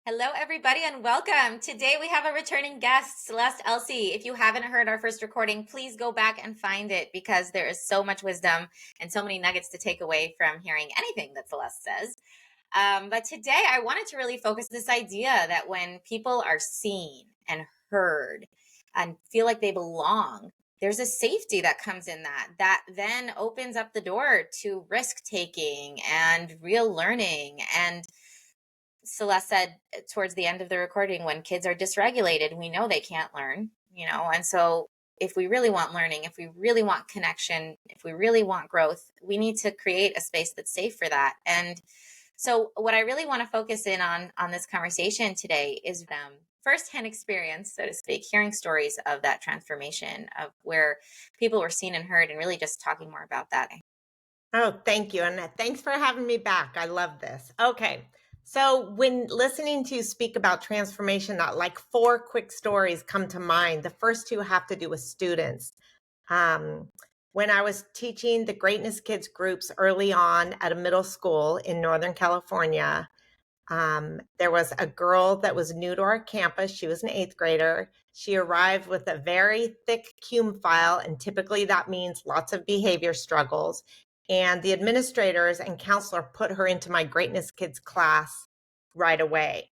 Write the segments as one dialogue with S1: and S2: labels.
S1: Hello, everybody, and welcome. Today we have a returning guest, Celeste Elsey. If you haven't heard our first recording, please go back and find it because there is so much wisdom and so many nuggets to take away from hearing anything that Celeste says. But today I wanted to really focus this idea that when people are seen and heard and feel like they belong, there's a safety that comes in that then opens up the door to risk taking and real learning. And Celeste said towards the end of the recording, when kids are dysregulated, we know they can't learn, and so if we really want learning, if we really want connection, if we really want growth, we need to create a space that's safe for that. And so what I really want to focus in on this conversation today is firsthand experience, so to speak, hearing stories of that transformation of where people were seen and heard and really just talking more about that.
S2: Oh, thank you. And thanks for having me back. I love this. Okay. So, when listening to you speak about transformation, like four quick stories come to mind. The first two have to do with students. Um, when I was teaching the Greatness Kids groups early on at a middle school in Northern California, there was a girl that was new to our campus. She was an eighth grader. She arrived with a very thick cum file, and typically that means lots of behavior struggles. And the administrators and counselor put her into my Greatness Kids class right away.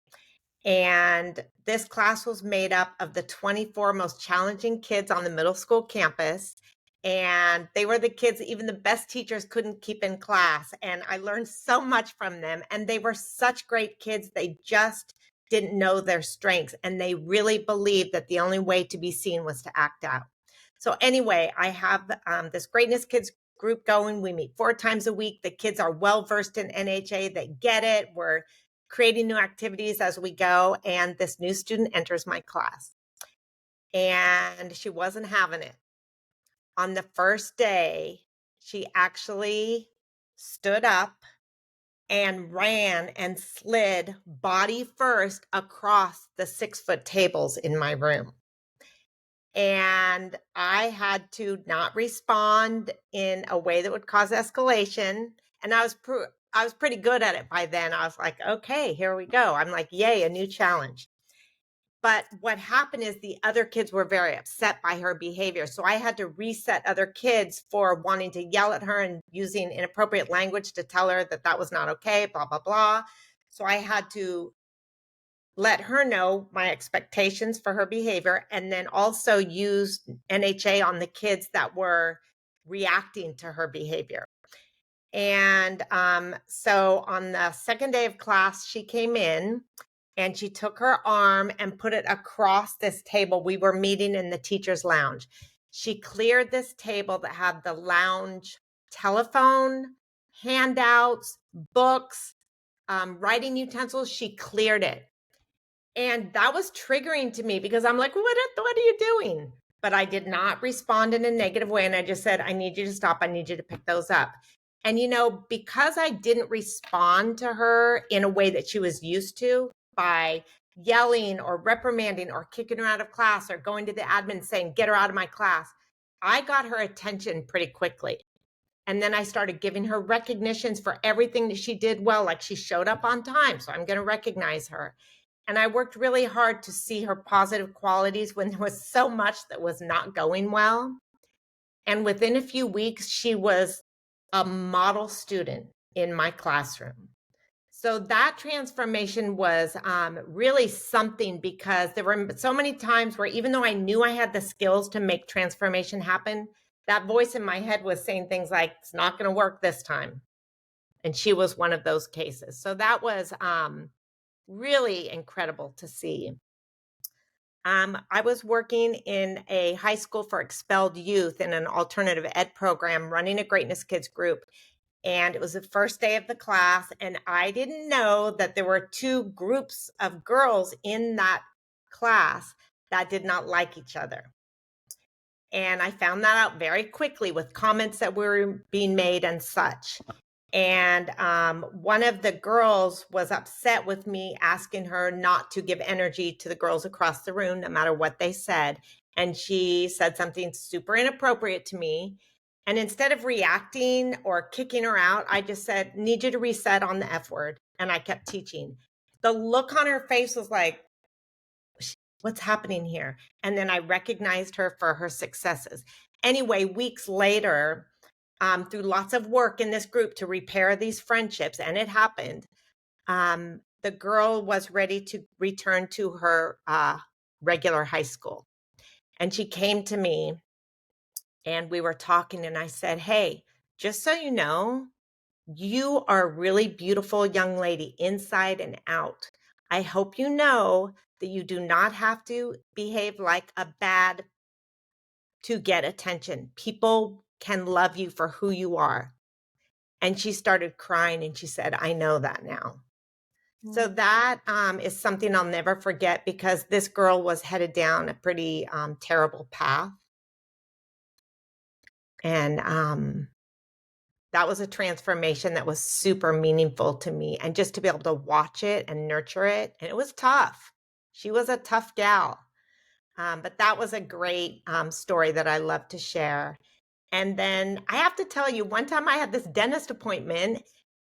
S2: And this class was made up of the 24 most challenging kids on the middle school campus. And they were the kids even the best teachers couldn't keep in class. And I learned so much from them. And they were such great kids. They just didn't know their strengths. And they really believed that the only way to be seen was to act out. So anyway, I have this Greatness Kids group going. We meet 4 times a week. The kids are well versed in NHA. They get it. We're creating new activities as we go. And this new student enters my class. And she wasn't having it. On the first day, she actually stood up and ran and slid body first across the 6-foot tables in my room. And I had to not respond in a way that would cause escalation. And I was pretty good at it by then. I was like, okay, here we go. I'm like, yay, a new challenge. But what happened is the other kids were very upset by her behavior. So I had to reset other kids for wanting to yell at her and using inappropriate language to tell her that that was not okay, blah, blah, blah. So I had to let her know my expectations for her behavior and then also use NHA on the kids that were reacting to her behavior. And so on the second day of class, she came in and she took her arm and put it across this table. We were meeting in the teacher's lounge. She cleared this table that had the lounge telephone, handouts, books, writing utensils. She cleared it. And that was triggering to me because I'm like, what are you doing? But I did not respond in a negative way. And I just said, I need you to stop. I need you to pick those up. And, because I didn't respond to her in a way that she was used to by yelling or reprimanding or kicking her out of class or going to the admin saying, get her out of my class, I got her attention pretty quickly. And then I started giving her recognitions for everything that she did well, like she showed up on time. So I'm going to recognize her. And I worked really hard to see her positive qualities when there was so much that was not going well. And within a few weeks, she was a model student in my classroom. So that transformation was really something because there were so many times where even though I knew I had the skills to make transformation happen, that voice in my head was saying things like, it's not going to work this time. And she was one of those cases. So that was really incredible to see. I was working in a high school for expelled youth in an alternative ed program, running a Greatness Kids group. And it was the first day of the class. And I didn't know that there were 2 groups of girls in that class that did not like each other. And I found that out very quickly with comments that were being made and such. And one of the girls was upset with me asking her not to give energy to the girls across the room, no matter what they said. And she said something super inappropriate to me. And instead of reacting or kicking her out, I just said, need you to reset on the F word. And I kept teaching. the look on her face was like, what's happening here? And then I recognized her for her successes. Anyway, weeks later, through lots of work in this group to repair these friendships, and it happened, the girl was ready to return to her regular high school. And she came to me and we were talking, and I said, hey, just so you know, you are a really beautiful young lady inside and out. I hope you know that you do not have to behave like a bad to get attention. People can love you for who you are. And she started crying and she said, I know that now. So that is something I'll never forget, because this girl was headed down a pretty terrible path. And that was a transformation that was super meaningful to me. And just to be able to watch it and nurture it. And it was tough. She was a tough gal. But that was a great story that I love to share. And then I have to tell you, one time I had this dentist appointment,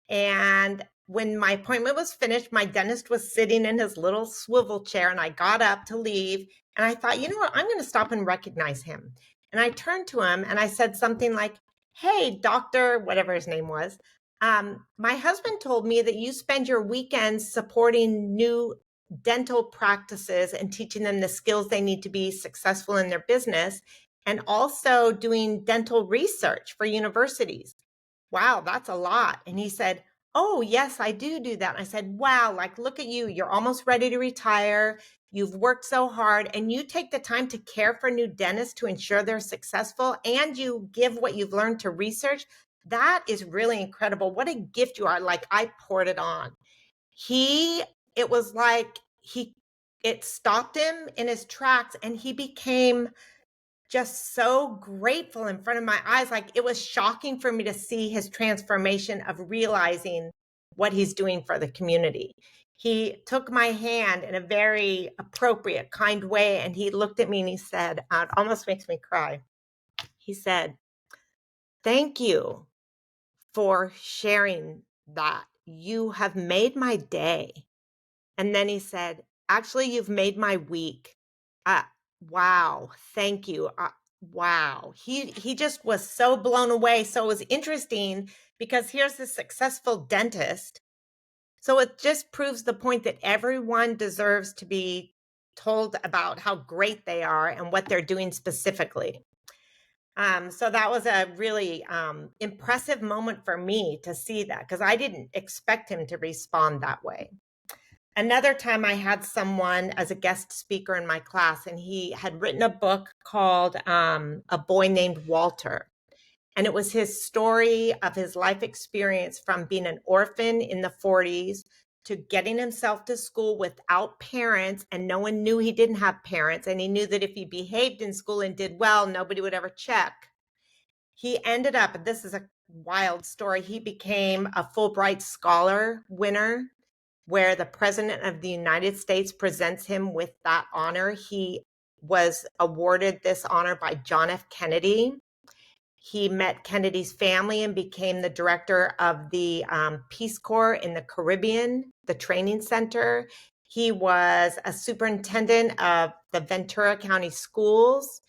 S2: and when my appointment was finished, my dentist was sitting in his little swivel chair, and I got up to leave, and I thought, you know what, I'm going to stop and recognize him. And I turned to him and I said something like, hey, doctor, whatever his name was, my husband told me that you spend your weekends supporting new dental practices and teaching them the skills they need to be successful in their business, and also doing dental research for universities. Wow, that's a lot. And he said, oh, yes, I do that. And I said, wow, like, look at you. You're almost ready to retire. You've worked so hard, and you take the time to care for new dentists to ensure they're successful, and you give what you've learned to research. That is really incredible. What a gift you are. Like, I poured it on. It was like it stopped him in his tracks, and he became just so grateful in front of my eyes. Like, it was shocking for me to see his transformation of realizing what he's doing for the community. He took my hand in a very appropriate, kind way, and he looked at me and he said, it almost makes me cry. He said, thank you for sharing that. You have made my day. And then he said, actually, you've made my week. Wow, thank you. Wow. He just was so blown away. So it was interesting, because here's this successful dentist. So it just proves the point that everyone deserves to be told about how great they are and what they're doing specifically. So that was a really impressive moment for me to see that, because I didn't expect him to respond that way. Another time I had someone as a guest speaker in my class, and he had written a book called A Boy Named Walter. And it was his story of his life experience from being an orphan in the 40s to getting himself to school without parents, and no one knew he didn't have parents. And he knew that if he behaved in school and did well, nobody would ever check. He ended up, and this is a wild story, he became a Fulbright Scholar winner, where the President of the United States presents him with that honor. He was awarded this honor by John F. Kennedy. He met Kennedy's family and became the director of the Peace Corps in the Caribbean, the training center. He was a superintendent of the Ventura County schools.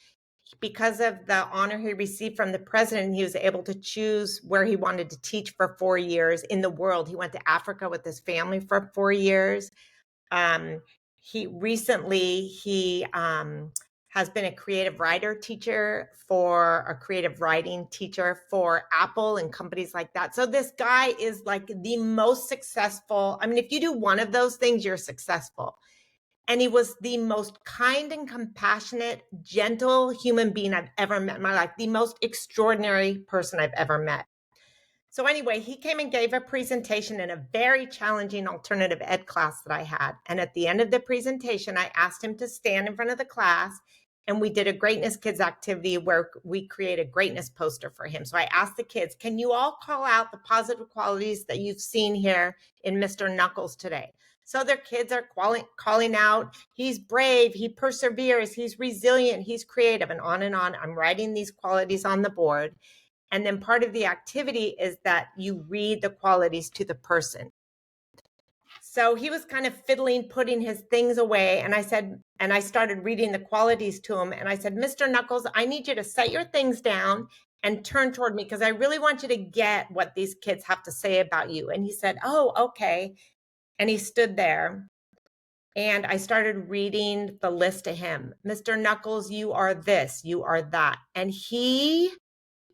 S2: Because of the honor he received from the president, he was able to choose where he wanted to teach for 4 years in the world. He went to Africa with his family for 4 years. He has been a creative writing teacher for Apple and companies like that. So this guy is like the most successful. I mean, if you do one of those things, you're successful. And he was the most kind and compassionate, gentle human being I've ever met in my life, the most extraordinary person I've ever met. So anyway, he came and gave a presentation in a very challenging alternative ed class that I had. And at the end of the presentation, I asked him to stand in front of the class, and we did a Greatness Kids activity where we created a greatness poster for him. So I asked the kids, can you all call out the positive qualities that you've seen here in Mr. Knuckles today? So their kids are calling out, he's brave, he perseveres, he's resilient, he's creative, and on and on. I'm writing these qualities on the board. And then part of the activity is that you read the qualities to the person. So he was kind of fiddling, putting his things away. And I started reading the qualities to him. And I said, Mr. Knuckles, I need you to set your things down and turn toward me because I really want you to get what these kids have to say about you. And he said, oh, okay. And he stood there. And I started reading the list to him. Mr. Knuckles, you are this, you are that. And he,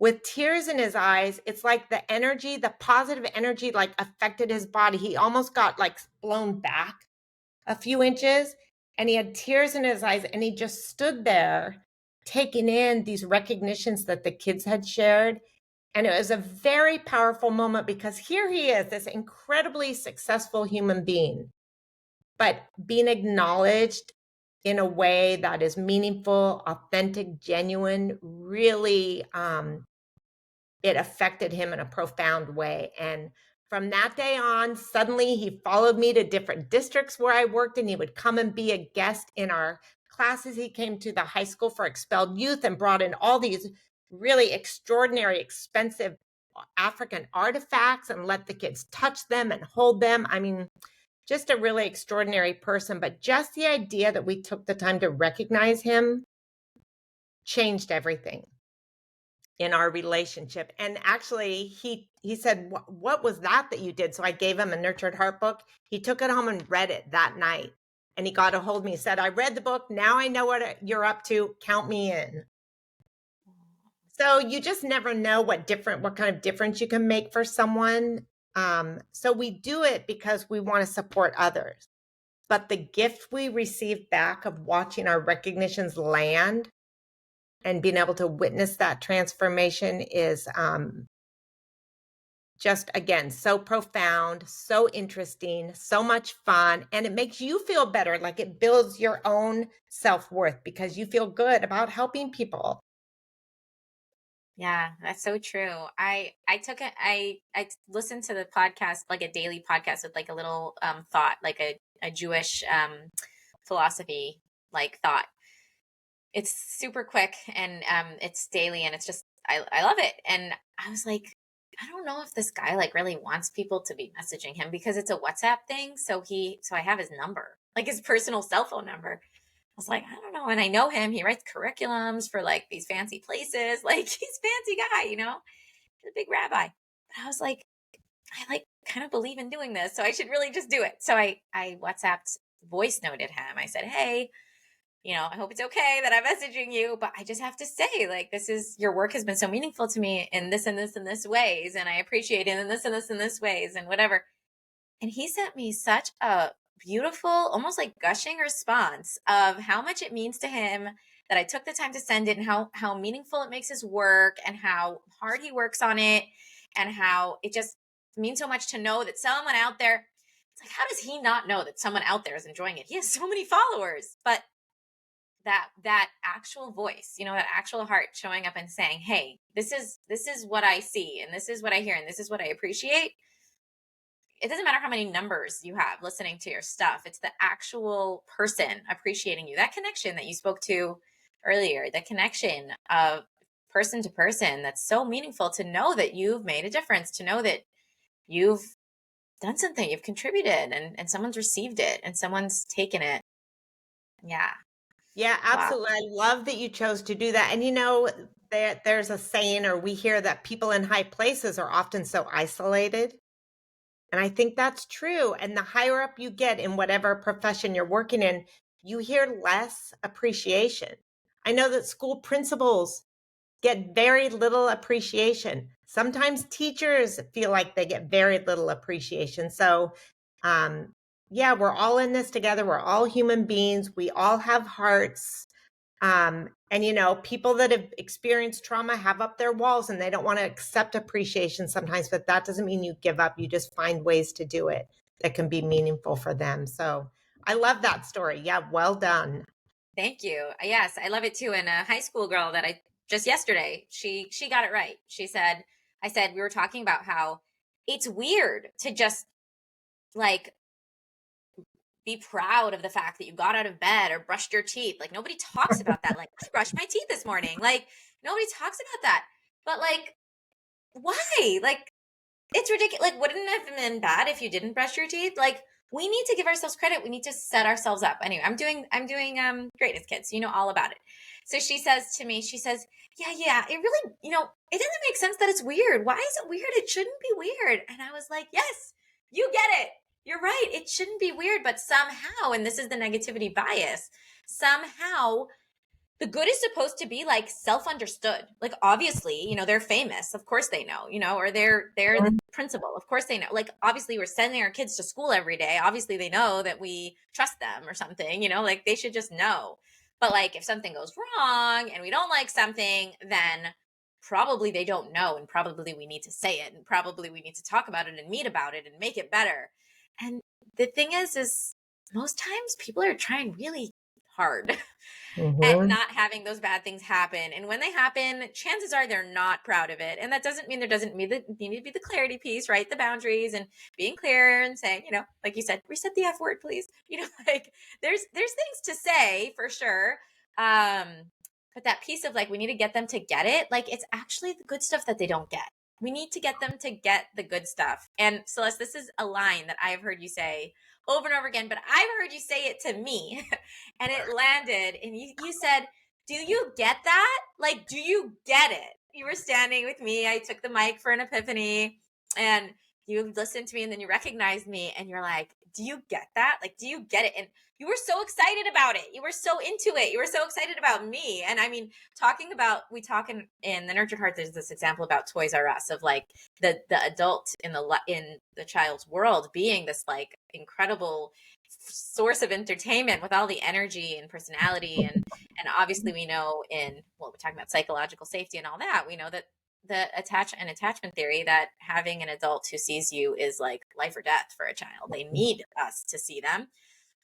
S2: with tears in his eyes, it's like the energy, the positive energy, like affected his body. He almost got like blown back a few inches and he had tears in his eyes and he just stood there taking in these recognitions that the kids had shared. And it was a very powerful moment because here he is, this incredibly successful human being, but being acknowledged in a way that is meaningful, authentic, genuine, really it affected him in a profound way. And from that day on, suddenly he followed me to different districts where I worked, and he would come and be a guest in our classes. He came to the high school for expelled youth and brought in all these really extraordinary, expensive African artifacts and let the kids touch them and hold them. I mean, just a really extraordinary person. But just the idea that we took the time to recognize him changed everything in our relationship. And actually he said, what was that you did? So I gave him a Nurtured Heart book. He took it home and read it that night, and he got a hold of me. He said, I read the book, now I know what you're up to, count me in. So you just never know what kind of difference you can make for someone. So we do it because we want to support others, but the gift we receive back of watching our recognitions land and being able to witness that transformation is just, again, so profound, so interesting, so much fun. And it makes you feel better. Like it builds your own self-worth because you feel good about helping people.
S1: Yeah, that's so true. I listened to the podcast, like a daily podcast with like a little thought, like a Jewish philosophy like thought. It's super quick and it's daily and it's just I love it. And I was like, I don't know if this guy like really wants people to be messaging him because it's a WhatsApp thing. So I have his number, like his personal cell phone number. I was like, I don't know. And I know him. He writes curriculums for like these fancy places. Like he's a fancy guy, he's a big rabbi. But I was like, I like kind of believe in doing this. So I should really just do it. So I WhatsApped voice noted him. I said, hey, I hope it's okay that I'm messaging you, but I just have to say, like, your work has been so meaningful to me in this and this and this ways. And I appreciate it in this and this and this ways and whatever. And he sent me such a beautiful, almost like gushing response of how much it means to him that I took the time to send it and how meaningful it makes his work and how hard he works on it and how it just means so much to know that someone out there, it's like, how does he not know that someone out there is enjoying it? He has so many followers, but that actual voice, that actual heart showing up and saying, hey, this is what I see and this is what I hear and this is what I appreciate. It doesn't matter how many numbers you have listening to your stuff. It's the actual person appreciating you. That connection that you spoke to earlier, the connection of person to person, that's so meaningful to know that you've made a difference, to know that you've done something, you've contributed and someone's received it and someone's taken it. Yeah.
S2: Yeah,
S1: Wow.
S2: absolutely. I love that you chose to do that. And there's a saying, or we hear that people in high places are often so isolated. And I think that's true. And the higher up you get in whatever profession you're working in, you hear less appreciation. I know that school principals get very little appreciation. Sometimes teachers feel like they get very little appreciation. So, yeah, we're all in this together. We're all human beings. We all have hearts. And people that have experienced trauma have up their walls and they don't want to accept appreciation sometimes, but that doesn't mean you give up. You just find ways to do it that can be meaningful for them. So I love that story. Yeah, well done.
S1: Thank you. Yes, I love it too. And a high school girl that I just yesterday, she got it right. She said, I said we were talking about how it's weird to just like be proud of the fact that you got out of bed or brushed your teeth. Like nobody talks about that. Like I brushed my teeth this morning. Like nobody talks about that. But like why? Like it's ridiculous. Like wouldn't it have been bad if you didn't brush your teeth? Like we need to give ourselves credit. We need to set ourselves up. Anyway, I'm doing great as kids. You know all about it. So she says to me, she says, yeah, it really, it doesn't make sense that it's weird. Why is it weird? It shouldn't be weird. And I was like, yes, you get it. You're right. It shouldn't be weird, but somehow, and this is the negativity bias, somehow the good is supposed to be like self-understood. Like obviously, they're famous. Of course they know, or they're the principal. Of course they know. Like obviously we're sending our kids to school every day. Obviously they know that we trust them or something, like they should just know. But like if something goes wrong and we don't like something, then probably they don't know, and probably we need to say it, and probably we need to talk about it and meet about it and make it better. And the thing is most times people are trying really hard at
S2: Mm-hmm.
S1: not having those bad things happen. And when they happen, chances are they're not proud of it. And that doesn't mean there doesn't need to be the clarity piece, right? The boundaries and being clear and saying, like you said, reset the F word, please. Like there's things to say for sure. But that piece of like, we need to get them to get it. Like it's actually the good stuff that they don't get. We need to get them to get the good stuff. And Celeste, this is a line that I've heard you say over and over again, but I've heard you say it to me and it landed. And you said, do you get that? Like, do you get it? You were standing with me. I took the mic for an epiphany and you listened to me and then you recognized me and you're like, do you get that? Like, do you get it? And you were so excited about it. You were so into it. You were so excited about me. And I mean, we talk in the Nurtured Heart, there's this example about Toys R Us of like the adult in the child's world being this like incredible source of entertainment with all the energy and personality. And obviously we know we're talking about psychological safety and all that. We know that the attachment theory that having an adult who sees you is like life or death for a child. They need us to see them.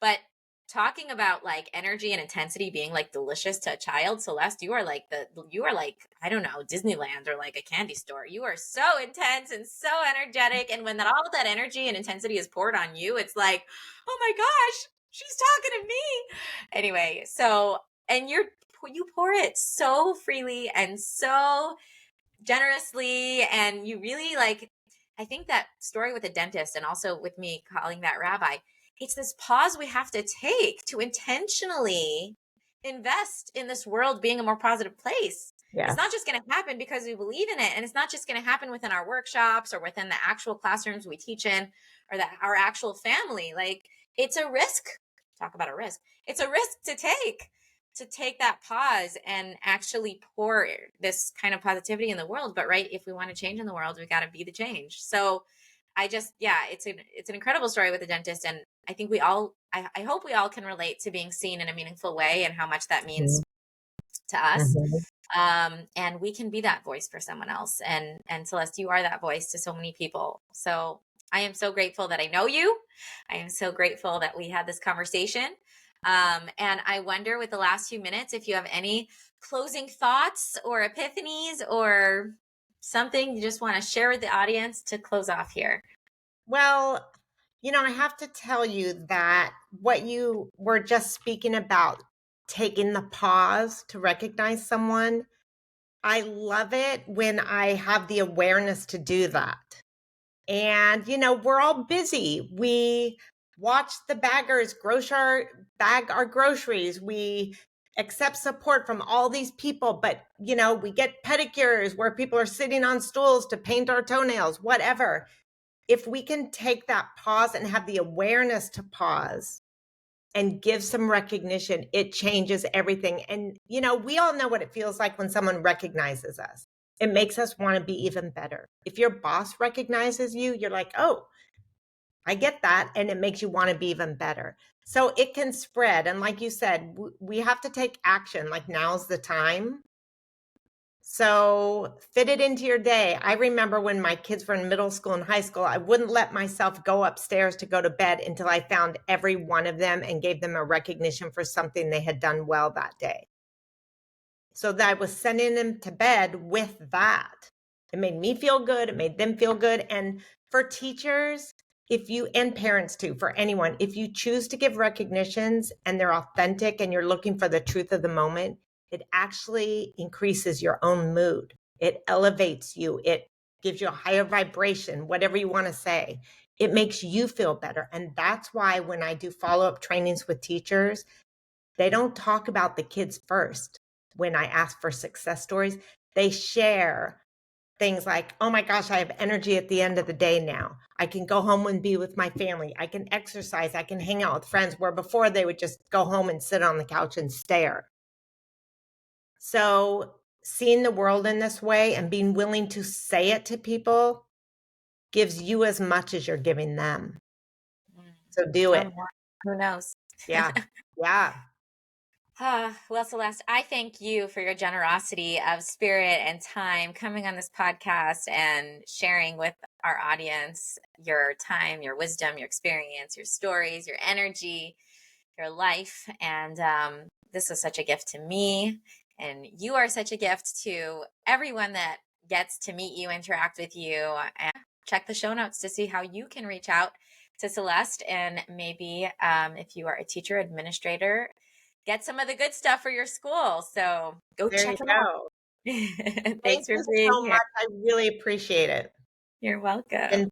S1: But talking about like energy and intensity being like delicious to a child, Celeste, you are like I don't know, Disneyland or like a candy store. You are so intense and so energetic, and when all of that energy and intensity is poured on you, it's like, oh my gosh, she's talking to me. Anyway, so and you pour it so freely and so generously, and you really like, I think that story with the dentist and also with me calling that rabbi, it's this pause we have to take to intentionally invest in this world being a more positive place.
S2: Yeah.
S1: It's not just going to happen because we believe in it, and it's not just going to happen within our workshops or within the actual classrooms we teach in or our actual family. Like it's a risk. Talk about a risk. It's a risk to take that pause and actually pour this kind of positivity in the world. But right, if we want to change in the world, we got to be the change. So it's an incredible story with the dentist. And I think I hope we all can relate to being seen in a meaningful way and how much that means to us. And we can be that voice for someone else. And Celeste, you are that voice to so many people. So I am so grateful that I know you. I am so grateful that we had this conversation. And I wonder with the last few minutes, if you have any closing thoughts or epiphanies or something you just want to share with the audience to close off here.
S2: Well, I have to tell you that what you were just speaking about, taking the pause to recognize someone, I love it when I have the awareness to do that. And, we're all busy. We watch the baggers bag our groceries. We accept support from all these people, but, we get pedicures where people are sitting on stools to paint our toenails, whatever. If we can take that pause and have the awareness to pause and give some recognition, it changes everything. And, we all know what it feels like when someone recognizes us. It makes us want to be even better. If your boss recognizes you, you're like, oh, I get that. And it makes you want to be even better. So it can spread. And like you said, we have to take action. Like now's the time. So fit it into your day. I remember when my kids were in middle school and high school, I wouldn't let myself go upstairs to go to bed until I found every one of them and gave them a recognition for something they had done well that day. So that I was sending them to bed with that. It made me feel good. It made them feel good. And for teachers, and parents too, for anyone, if you choose to give recognitions and they're authentic and you're looking for the truth of the moment, it actually increases your own mood. It elevates you. It gives you a higher vibration, whatever you want to say. it makes you feel better. And that's why when I do follow-up trainings with teachers, they don't talk about the kids first. When I ask for success stories, they share things like, oh my gosh, I have energy at the end of the day now. I can go home and be with my family. I can exercise. I can hang out with friends, where before they would just go home and sit on the couch and stare. So seeing the world in this way and being willing to say it to people gives you as much as you're giving them. So do
S1: Or
S2: it.
S1: more. Who knows?
S2: Yeah. Yeah.
S1: Well, Celeste, I thank you for your generosity of spirit and time coming on this podcast and sharing with our audience your time, your wisdom, your experience, your stories, your energy, your life. And this was such a gift to me. And you are such a gift to everyone that gets to meet you, interact with you. And check the show notes to see how you can reach out to Celeste. And maybe if you are a teacher, administrator, get some of the good stuff for your school. So go
S2: There you
S1: check them out.
S2: go.
S1: Thanks
S2: Thank
S1: for
S2: you
S1: being
S2: so
S1: here.
S2: much. I really appreciate it.
S1: You're welcome.
S2: And